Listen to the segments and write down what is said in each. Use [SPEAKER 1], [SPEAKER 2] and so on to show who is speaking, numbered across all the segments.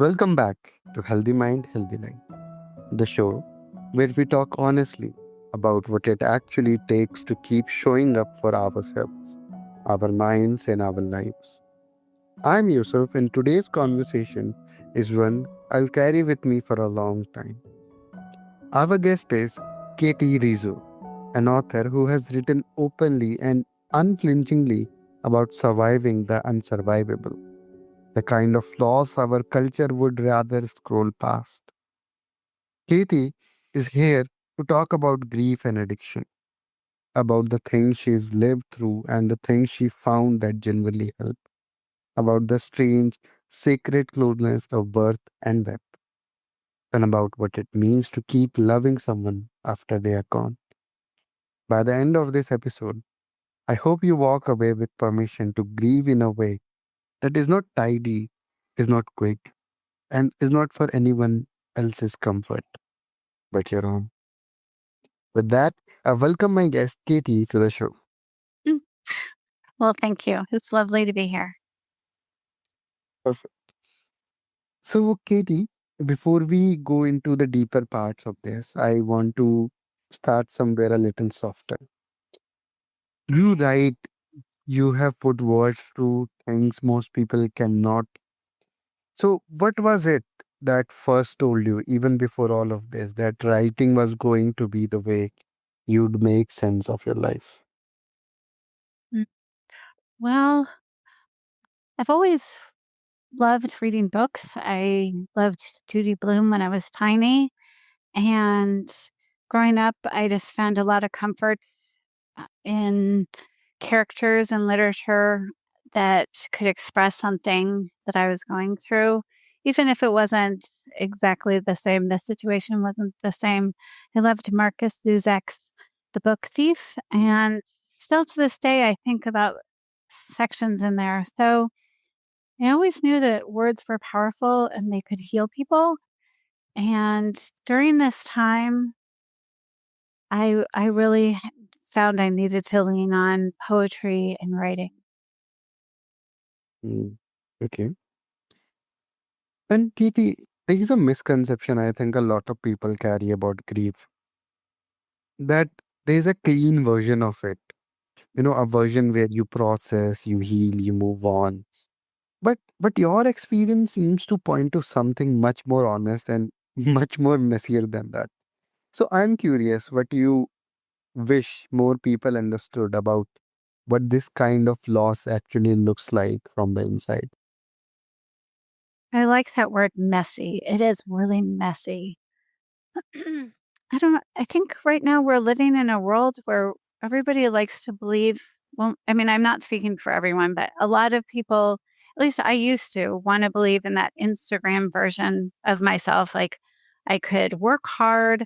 [SPEAKER 1] Welcome back to Healthy Mind, Healthy Life, the show where we talk honestly about what it actually takes to keep showing up for ourselves, our minds, and our lives. I'm Yusuf, and today's conversation is one I'll carry with me for a long time. Our guest is Katie Rizzo, an author who has written openly and unflinchingly about surviving the unsurvivable, the kind of loss our culture would rather scroll past. Katie is here to talk about grief and addiction, about the things she's lived through and the things she found that genuinely help, about the strange, sacred closeness of birth and death, and about what it means to keep loving someone after they are gone. By the end of this episode, I hope you walk away with permission to grieve in a way that is not tidy, is not quick, and is not for anyone else's comfort but your own. With that, I welcome my guest Katie to the show.
[SPEAKER 2] Mm. Well, thank you. It's lovely to be here.
[SPEAKER 1] Perfect. So, Katie, before we go into the deeper parts of this, I want to start somewhere a little softer. You
[SPEAKER 2] Okay.
[SPEAKER 1] write, you have put words to things most people cannot. So, what was it that first told you, even before all of this, that writing was going to be the way you'd make sense of your life?
[SPEAKER 2] Mm. Well, I've always loved reading books. I loved Judy Blume when I was tiny. And growing up, I just found a lot of comfort in characters and literature that could express something that I was going through, even if it wasn't exactly the same. The situation wasn't the same. I loved Marcus Zuzek's The Book Thief, and still to this day, I think about sections in there. So I always knew that words were powerful and they could heal people. And during this time, I really found I needed to lean on poetry and writing.
[SPEAKER 1] Mm, okay. And Katie, there is a misconception I think a lot of people carry about grief, that there's a clean version of it. A version where you process, you heal, you move on. But your experience seems to point to something much more honest and much more messier than that. So I'm curious what you wish more people understood about what this kind of loss actually looks like from the inside.
[SPEAKER 2] I like that word messy. It is really messy. I don't know. I think right now we're living in a world where everybody likes to believe. Well, I mean, I'm not speaking for everyone, but a lot of people, at least I used to, want to believe in that Instagram version of myself. Like I could work hard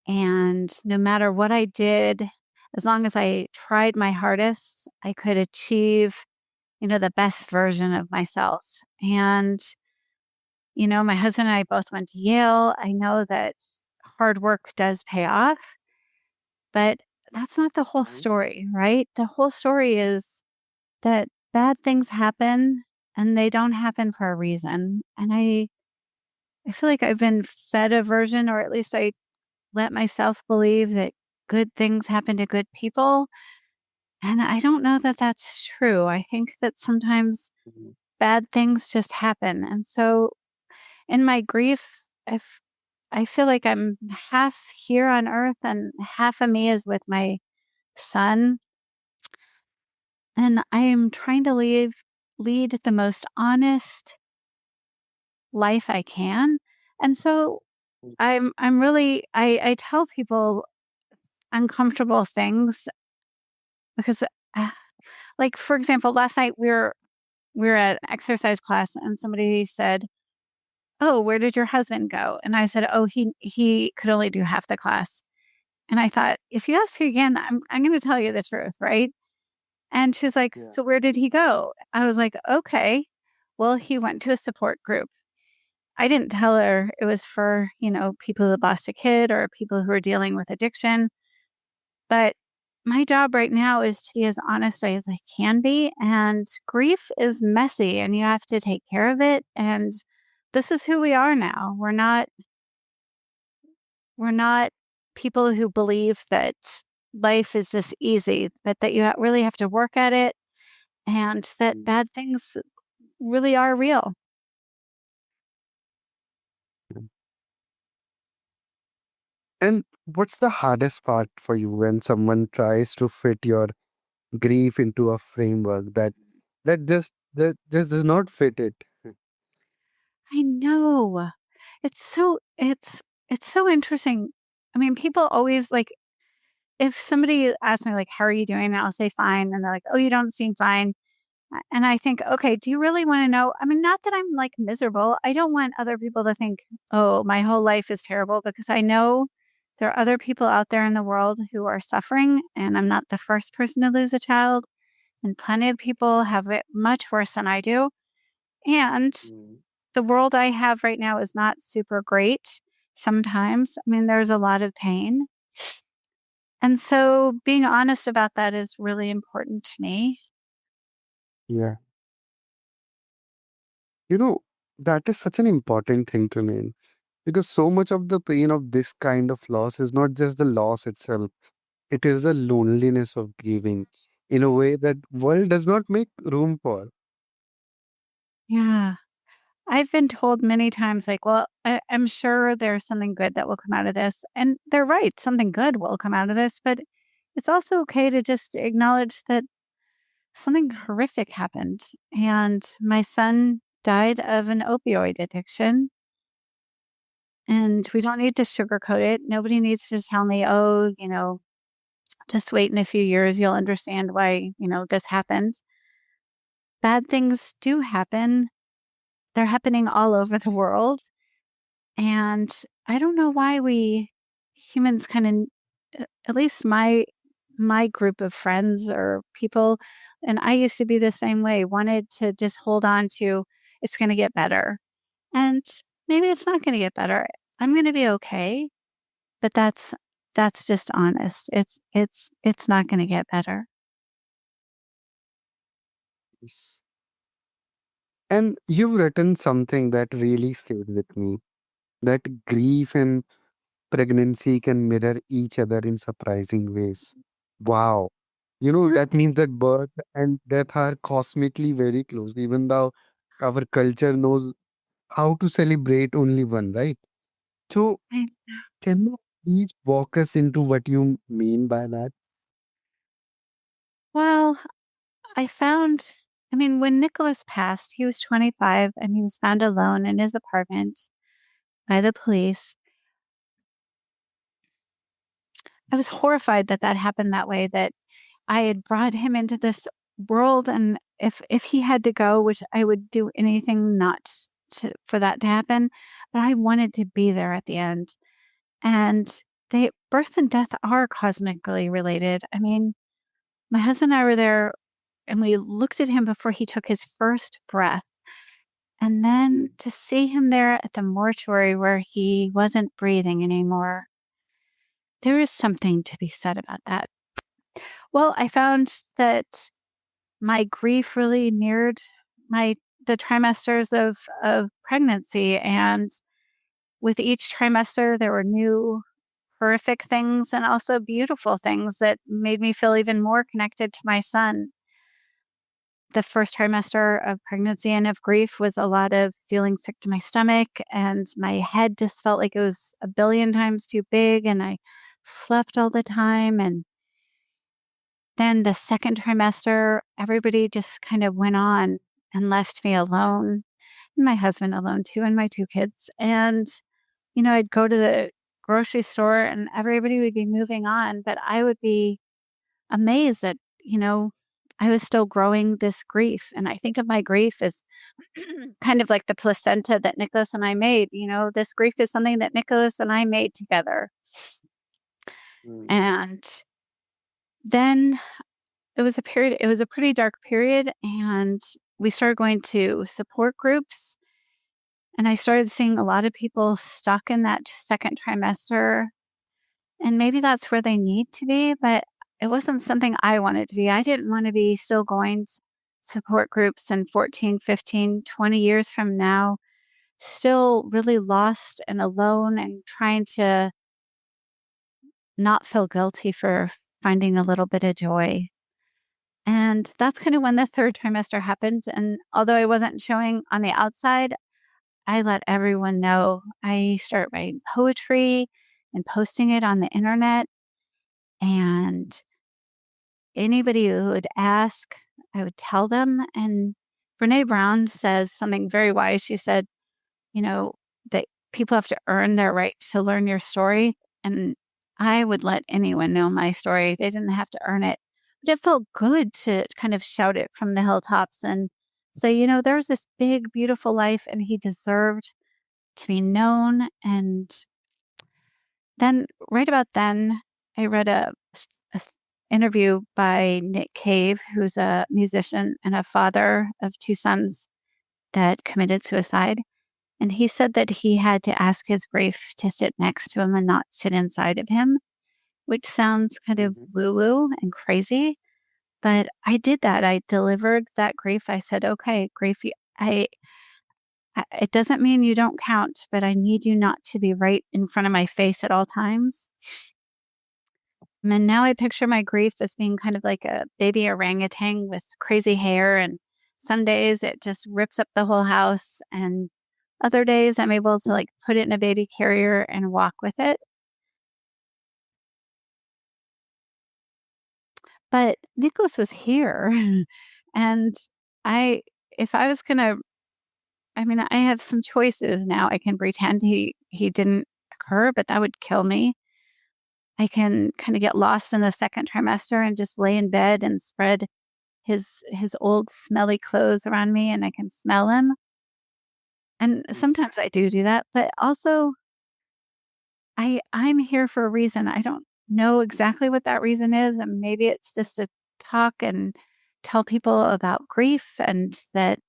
[SPEAKER 2] and no matter what I did, as long as I tried my hardest, I could achieve, the best version of myself. And my husband and I both went to Yale. I know that hard work does pay off, but that's not the whole
[SPEAKER 1] Mhm.
[SPEAKER 2] story, right? The whole story is that bad things happen and they don't happen for a reason. And I feel like I've been fed a version, or at least I let myself believe that good things happen to good people. And I don't know that that's true. I think that sometimes
[SPEAKER 1] Mhm.
[SPEAKER 2] bad things just happen. And so in my grief, I feel like I'm half here on earth and half of me is with my son. And I am trying to lead the most honest life I can. And so I'm really I tell people uncomfortable things because uh, like for example, last night we were at exercise class and somebody said, "Oh, where did your husband go?" And I said, "Oh, he could only do half the class." And I thought, if you ask again, I'm going to tell you the truth, right? And she's like,
[SPEAKER 1] Yeah.
[SPEAKER 2] "So where did he go?" I was like, "Okay, well, he went to a support group." I didn't tell her it was for, people who lost a kid or people who are dealing with addiction. But my job right now is to be as honest as I can be. And grief is messy and you have to take care of it. And this is who we are now. We're not people who believe that life is just easy, but that you really have to work at it and that
[SPEAKER 1] Mm.
[SPEAKER 2] bad things really are real.
[SPEAKER 1] And what's the hardest part for you when someone tries to fit your grief into a framework that just does not fit it?
[SPEAKER 2] I know. It's so interesting. I mean, people always like if somebody asks me like, "How are you doing?" and I'll say, "Fine," and they're like, "Oh, you don't seem fine." And I think, "Okay, do you really wanna know?" I mean, not that I'm, like, miserable. I don't want other people to think, "Oh, my whole life is terrible," because I know there are other people out there in the world who are suffering, and I'm not the first person to lose a child, and plenty of people have it much worse than I do. And
[SPEAKER 1] Mm.
[SPEAKER 2] the world I have right now is not super great sometimes. I mean, there's a lot of pain. And so being honest about that is really important to me.
[SPEAKER 1] Yeah. You know, that is such an important thing to name because so much of the pain of this kind of loss is not just the loss itself, it is the loneliness of grieving in a way that world does not make room for.
[SPEAKER 2] Yeah. I've been told many times, like, well, I'm sure there's something good that will come out of this. And they're right. Something good will come out of this. But it's also okay to just acknowledge that something horrific happened. And my son died of an opioid addiction. And we don't need to sugarcoat it. Nobody needs to tell me, oh, just wait in a few years. You'll understand why, this happened. Bad things do happen. They're happening all over the world. And I don't know why we humans kind of, at least my group of friends or people, and I used to be the same way, wanted to just hold on to it's going to get better. And maybe it's not going to get better. I'm going to be okay, but that's just honest. It's not going to get better.
[SPEAKER 1] Yes. And you've written something that really stayed with me, that grief and pregnancy can mirror each other in surprising ways. Wow. That means that birth and death are cosmically very close, even though our culture knows how to celebrate only one, right? So,
[SPEAKER 2] I,
[SPEAKER 1] can you please walk us into what you mean by that?
[SPEAKER 2] well, I found I mean, when Nicholas passed, he was 25 and he was found alone in his apartment by the police. I was horrified that that happened that way, that I had brought him into this world, and if he had to go, which I would do anything not for that to happen, but I wanted to be there at the end. And they birth and death are cosmically related. I mean, my husband and I were there, and we looked at him before he took his first breath, and then to see him there at the mortuary where he wasn't breathing anymore, there is something to be said about that. Well, I found that my grief really mirrored my the trimesters of pregnancy, and with each trimester, there were new horrific things and also beautiful things that made me feel even more connected to my son. The first trimester of pregnancy and of grief was a lot of feeling sick to my stomach, and my head just felt like it was a billion times too big, and I slept all the time. And then the second trimester, everybody just kind of went on and left me alone, and my husband alone too, and my 2 kids. And, I'd go to the grocery store and everybody would be moving on, but I would be amazed that, I was still growing this grief. And I think of my grief as kind of like the placenta that Nicholas and I made. This grief is something that Nicholas and I made together.
[SPEAKER 1] Mm.
[SPEAKER 2] And then it was a pretty dark period, and we started going to support groups, and I started seeing a lot of people stuck in that second trimester, and maybe that's where they need to be, but it wasn't something I wanted to be. I didn't want to be still going support groups in 14, 15, 20 years from now, still really lost and alone and trying to not feel guilty for finding a little bit of joy. And that's kind of when the 3rd trimester happened, and although I wasn't showing on the outside, I let everyone know. I started writing poetry and posting it on the internet, and anybody who would ask, I would tell them, and Brené Brown says something very wise. She said, you know, that people have to earn their right to learn your story, and I would let anyone know my story. They didn't have to earn it. But it felt good to kind of shout it from the hilltops and say, there's this big, beautiful life, and he deserved to be known. And then, right about then, I read a interview by Nick Cave, who's a musician and a father of 2 sons that committed suicide. And he said that he had to ask his grief to sit next to him and not sit inside of him, which sounds kind of
[SPEAKER 1] Mhm.
[SPEAKER 2] woo woo and crazy. But I did that. I delivered that grief. I said, okay, grief, it doesn't mean you don't count, but I need you not to be right in front of my face at all times. And now I picture my grief as being kind of like a baby orangutan with crazy hair. And some days it just rips up the whole house. And other days I'm able to like put it in a baby carrier and walk with it. But Nicholas was here. And I, if I was going to, I mean, I have some choices now. I can pretend he didn't occur, but that would kill me. I can kind of get lost in the 2nd trimester and just lay in bed and spread his old smelly clothes around me, and I can smell him. And sometimes I do that, but also I'm here for a reason. I don't know exactly what that reason is, and maybe it's just to talk and tell people about grief and that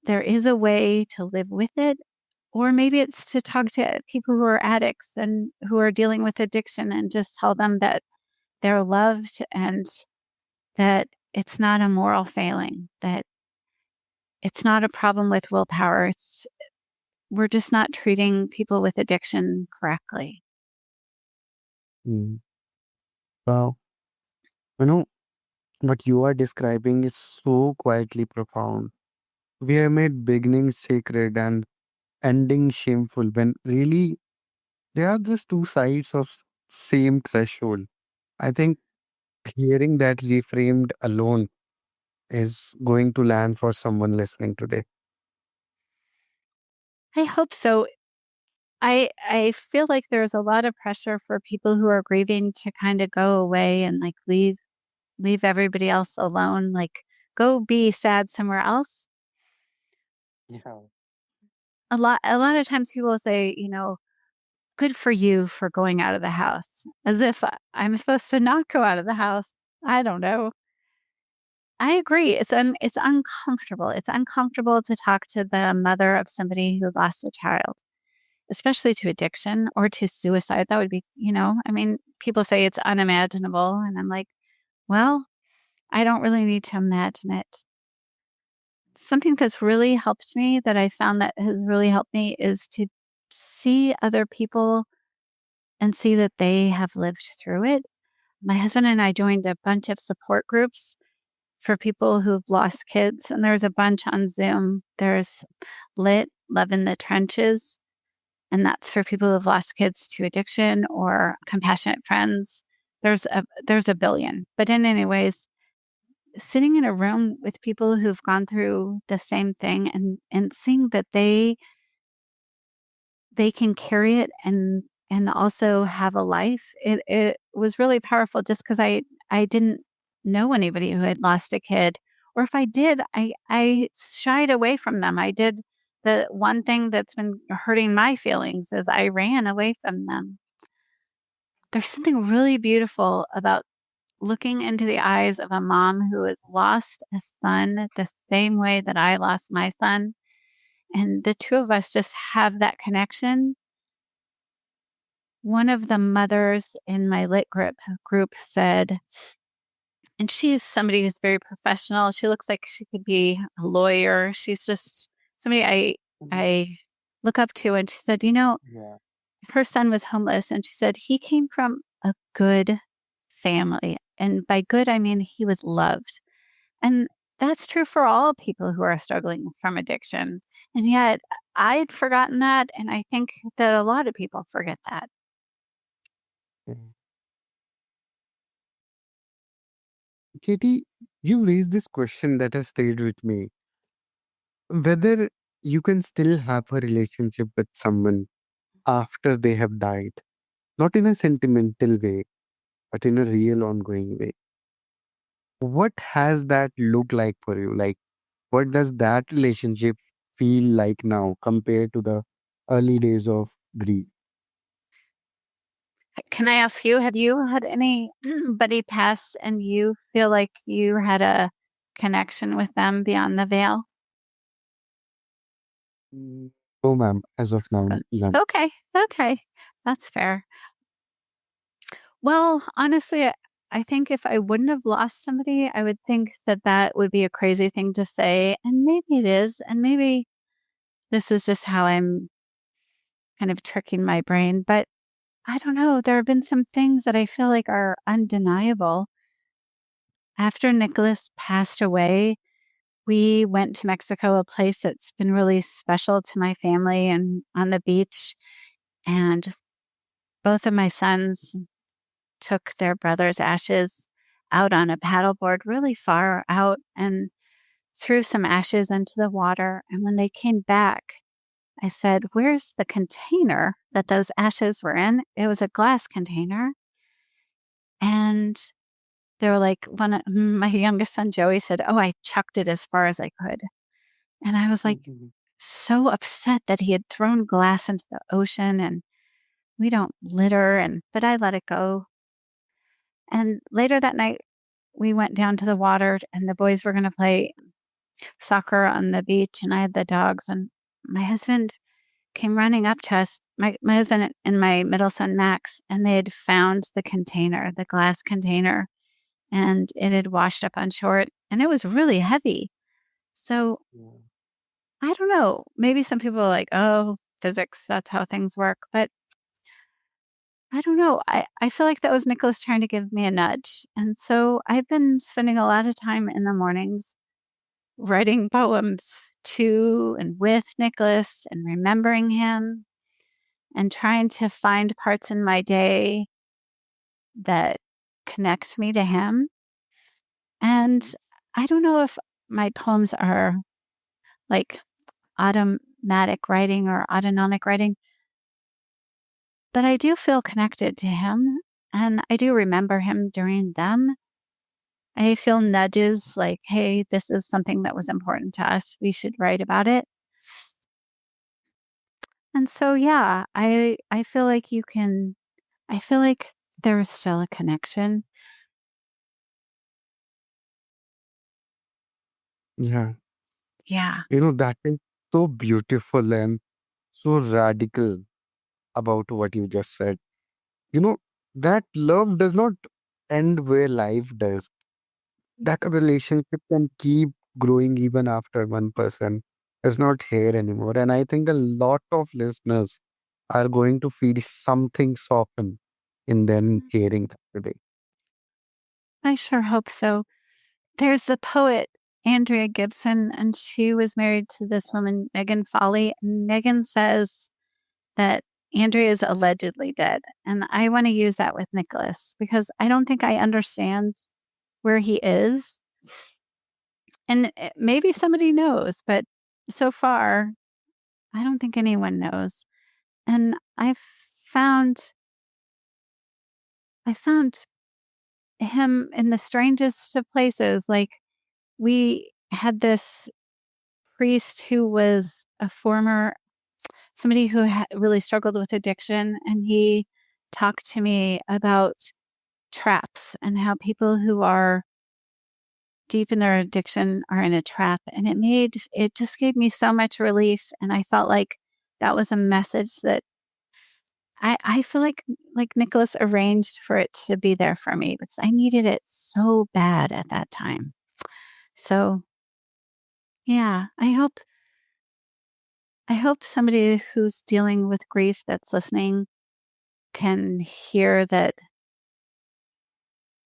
[SPEAKER 2] there is a way to live with it. Or maybe it's to talk to people who are addicts and who are dealing with addiction and just tell them that they're loved and that it's not a moral failing, that it's not a problem with willpower. We're just not treating people with addiction correctly.
[SPEAKER 1] Mm. Well, you know, what you are describing is so quietly profound. We have made beginnings sacred and ending shameful when really they are just two sides of same threshold. I think hearing that reframed alone is going to land for someone listening today.
[SPEAKER 2] I hope so. I feel like there's a lot of pressure for people who are grieving to kind of go away and like leave everybody else alone, like go be sad somewhere else.
[SPEAKER 1] Yeah.
[SPEAKER 2] A lot of times people will say, good for you for going out of the house, as if I'm supposed to not go out of the house. I don't know. I agree. It's uncomfortable. It's uncomfortable to talk to the mother of somebody who lost a child, especially to addiction or to suicide. That would be, I mean, people say it's unimaginable, and I'm like, well, I don't really need to imagine it. Something that's really helped me, that I found that has really helped me, is to see other people and see that they have lived through it. My husband and I joined a bunch of support groups for people who've lost kids, and there's a bunch on Zoom. There's Lit, Love in the Trenches, and that's for people who've lost kids to addiction, or Compassionate Friends. There's a billion. But in any ways, sitting in a room with people who've gone through the same thing and seeing that they can carry it and also have a life. It was really powerful just because I didn't know anybody who had lost a kid, or if I did, I shied away from them. I did the one thing that's been hurting my feelings is I ran away from them. There's something really beautiful about looking into the eyes of a mom who has lost a son the same way that I lost my son, and the two of us just have that connection. One of the mothers in my lit group said, and she's somebody who's very professional. She looks like she could be a lawyer. She's just somebody I I look up to, and she said,
[SPEAKER 1] Yeah.
[SPEAKER 2] her son was homeless, and she said he came from a good family. And by good, I mean he was loved. And that's true for all people who are struggling from addiction. And yet I'd forgotten that. And I think that a lot of people forget that.
[SPEAKER 1] Yeah. Katie, you raised this question that has stayed with me. Whether you can still have a relationship with someone after they have died, not in a sentimental way, but in a real ongoing way. What has that looked like for you? Like, what does that relationship feel like now compared to the early days of grief?
[SPEAKER 2] Can I ask you, have you had anybody pass and you feel like you had a connection with them beyond the veil?
[SPEAKER 1] Mm. Oh, ma'am, as of now,
[SPEAKER 2] Uh,
[SPEAKER 1] none.
[SPEAKER 2] Okay, okay, that's fair. Well, honestly, I think if I wouldn't have lost somebody, I would think that that would be a crazy thing to say, and maybe it is, and maybe this is just how I'm kind of tricking my brain, but I don't know. There have been some things that I feel like are undeniable. After Nicholas passed away, we went to Mexico, a place that's been really special to my family, and on the beach. And both of my sons took their brother's ashes out on a paddleboard really far out and threw some ashes into the water. And when they came back, I said, "Where's the container that those ashes were in?" It was a glass container. And they were like, my youngest son, Joey, said, "Oh, I chucked it as far as I could." And I was like,
[SPEAKER 1] Mhm.
[SPEAKER 2] so upset that he had thrown glass into the ocean, and we don't litter, but I let it go. And later that night, we went down to the water, and the boys were going to play soccer on the beach, and I had the dogs, and my husband came running up to us, my husband and my middle son, Max, and they had found the container, the glass container, and it had washed up on shore, and it was really heavy. So
[SPEAKER 1] Yeah.
[SPEAKER 2] I don't know. Maybe some people are like, "Oh, physics, that's how things work." But I don't know. I feel like that was Nicholas trying to give me a nudge. And so I've been spending a lot of time in the mornings writing poems to and with Nicholas and remembering him and trying to find parts in my day that connect me to him. And I don't know if my poems are like automatic writing or autonomic writing, but I do feel connected to him, and I do remember him during them. I feel nudges like, "Hey, this is something that was important to us. We should write about it." And so, yeah, I feel like I feel like there is still a connection.
[SPEAKER 1] Yeah.
[SPEAKER 2] Yeah.
[SPEAKER 1] That is so beautiful and so radical about what you just said. You know, that love does not end where life does. That a relationship can keep growing even after one person is not here anymore. And I think a lot of listeners are going to feel something soften in them
[SPEAKER 2] Mm.
[SPEAKER 1] hearing that today.
[SPEAKER 2] I sure hope so. There's the poet Andrea Gibson, and she was married to this woman, Megan Foley. And Megan says that Andrea is allegedly dead. And I want to use that with Nicholas because I don't think I understand where he is. And maybe somebody knows, but so far, I don't think anyone knows. And found I found him in the strangest of places. Like we had this priest who was a former somebody who really struggled with addiction, and he talked to me about traps and how people who are deep in their addiction are in a trap, and it just gave me so much relief, and I felt like that was a message that I feel like Nicholas arranged for it to be there for me because I needed it so bad at that time. So, yeah, I hope somebody who's dealing with grief that's listening can hear that,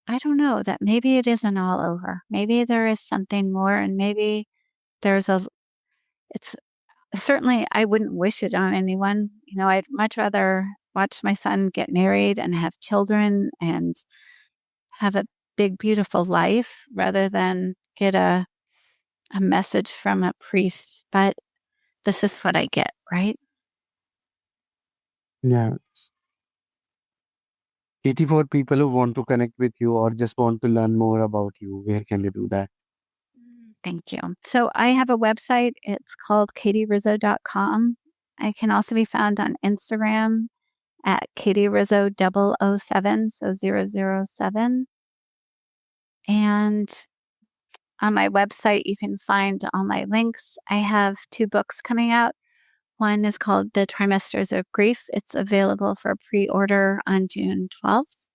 [SPEAKER 2] I don't know, that maybe it isn't all over. Maybe there is something more, and maybe there's a it's certainly, I wouldn't wish it on anyone. I'd much rather watch my son get married and have children and have a big, beautiful life rather than get a message from a priest. But this is what I get, right?
[SPEAKER 1] Yeah. Katie, for people who want to connect with you or just want to learn more about you, where can they do that?
[SPEAKER 2] Thank you. So I have a website. It's called katierizzo.com. I can also be found on Instagram at Katie Rizzo 007, so 007. And on my website, you can find all my links. I have two books coming out. One is called The Trimesters of Grief. It's available for pre order on June 12th,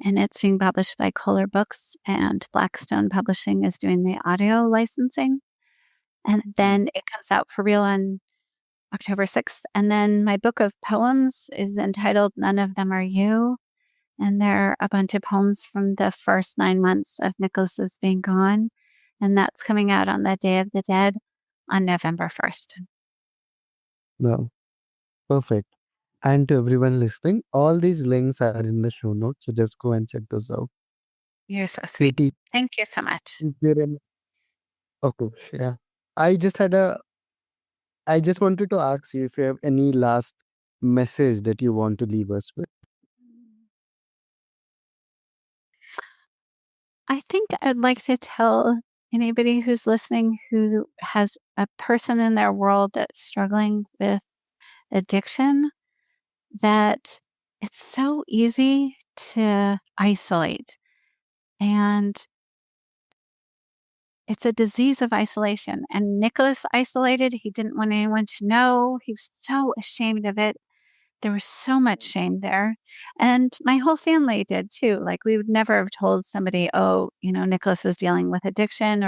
[SPEAKER 2] and it's being published by Kohler Books, and Blackstone Publishing is doing the audio licensing. And then it comes out for real on October 6th. And then my book of poems is entitled None of Them Are You. And they're a bunch of poems from the first 9 months of Nicholas's being gone. And that's coming out on the Day of the Dead on November 1st.
[SPEAKER 1] No. Perfect. And to everyone listening, all these links are in the show notes. So just go and check those out.
[SPEAKER 2] You're so sweet.
[SPEAKER 1] Katie,
[SPEAKER 2] Thank you so much.
[SPEAKER 1] is there any- okay, yeah. I just had a I just wanted to ask you if you have any last message that you want to leave us with.
[SPEAKER 2] I think I'd like to tell anybody who's listening who has a person in their world that's struggling with addiction that it's so easy to isolate. And it's a disease of isolation. And Nicholas isolated. He didn't want anyone to know. He was so ashamed of it. There was so much shame there. And my whole family did too. Like, we would never have told somebody, oh, Nicholas is dealing with addiction,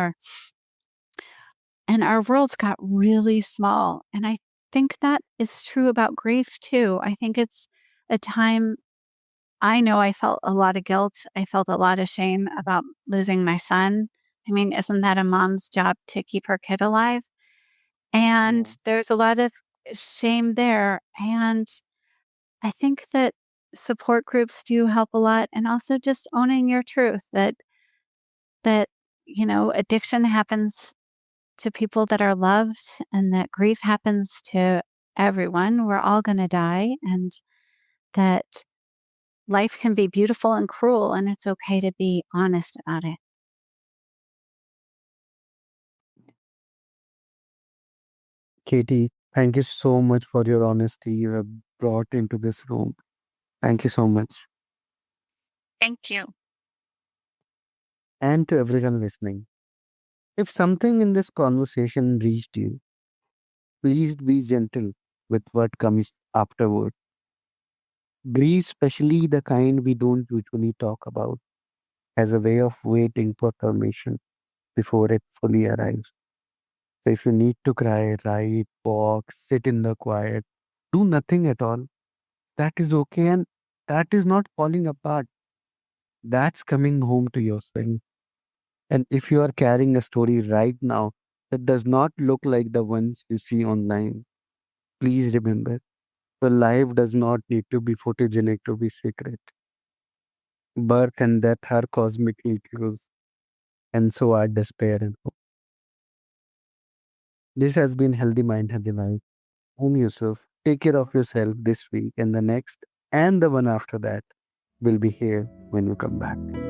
[SPEAKER 2] and our worlds got really small. And I think that is true about grief too. I think it's a time, I know I felt a lot of guilt. I felt a lot of shame about losing my son. I mean, isn't that a mom's job to keep her kid alive? And
[SPEAKER 1] Yeah.
[SPEAKER 2] there's a lot of shame there. And I think that support groups do help a lot. And also just owning your truth that addiction happens to people that are loved, and that grief happens to everyone. We're all going to die, and that life can be beautiful and cruel, and it's okay to be honest about it.
[SPEAKER 1] Katie, thank you so much for your honesty you have brought into this room. Thank you so much.
[SPEAKER 2] Thank you.
[SPEAKER 1] And to everyone listening, if something in this conversation reached you, please be gentle with what comes afterward. Grief, especially the kind we don't usually talk about, has a way of waiting for permission before it fully arrives. So if you need to cry, write, walk, sit in the quiet, do nothing at all, that is okay. And that is not falling apart. That's coming home to yourself. And if you are carrying a story right now that does not look like the ones you see online, please remember your life does not need to be photogenic to be sacred. Birth and death are cosmic equals, and so are despair and hope. This has been Healthy Mind, Healthy Life. I'm Yusuf. Take care of yourself this week and the next, and the one after that will be here when you come back.